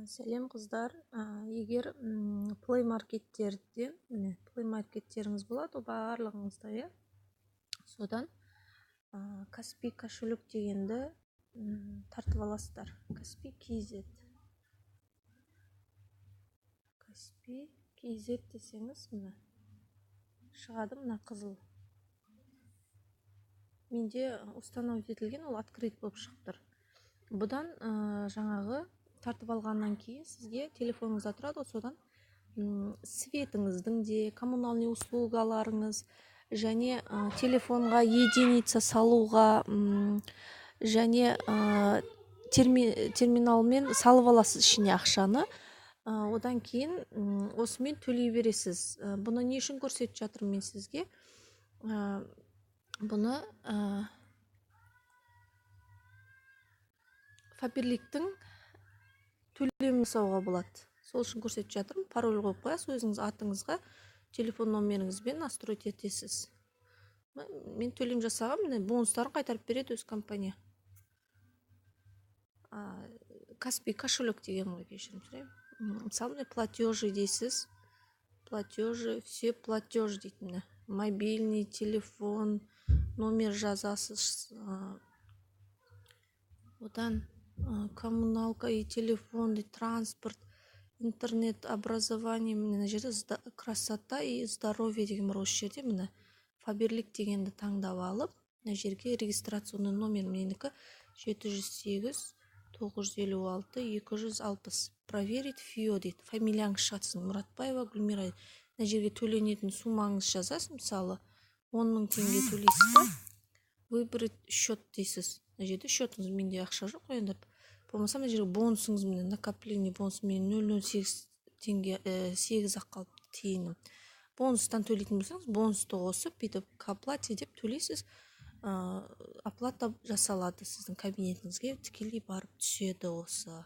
Сәлем қыздар. Егер плей маркеттерден, плей маркеттеріңіз болады, барлығыңызда, иә. Содан Каспи кошелек дегенді тартып аласыздар. Каспи KZ. Каспи KZ десеңіз, міне шығады, мына қызыл. Менде установить етілген, ол открыт болып шығып тұр. Бұдан жаңағы тартып алғаннан кейін сізге телефоныңызда тұрады, содан светіңіздің де, коммуналный услугаларыңыз, және телефонға единица салуға, және терминалмен салып аласыз ішіне ақшаны. Одан кейін осымен төлей бересіз. Бұны не үшін көрсетіп жатырмын мен сізге? Бұны Фаберликтің төлем жасауға болады. Сол үшін көрсетіп жатырмын. Пароль қойып қоясыз, өзіңіз атыңызға телефон номеріңізбен настройт етесіз. Мен төлем жасағам, міне бонустарын қайтарып береді өз компания. Каспи кошелек деген ғой, кешірім сұраймын. Мысалы, платежи дейсіз. Платежи, все платеж дейді. Мобильный телефон, номер жазасыз. Одан коммуналка и телефон, транспорт, интернет, образование, мына жерде красота и здоровье деген бар. Осы жерде міне Фаберлик дегенді таңдап алып, мына жерге регистрационный номер менікі 708 956 260. Проверить ФИО дейді. Фамилияңыз шығатсын, Мұратбаева Гүлмира. Мына жерге төленетін суммаңыз жазасыз, мысалы 10 000 теңге төлейсіз ба? Выбрать счет дейсіз. Мына жерде счетыңыз, менде ақша жоқ енді. Болмаса мына жерге бонусыңыз, міне накопление бонус, мен 0,08 теңге 8 ақ қалып тиыным. Бонустан төлейтін болсаңыз, бонусты қосып, бүйтіп к оплате деп төлейсіз. Оплата жасалады сіздің кабинетіңізге, тікелей барып түседі осы.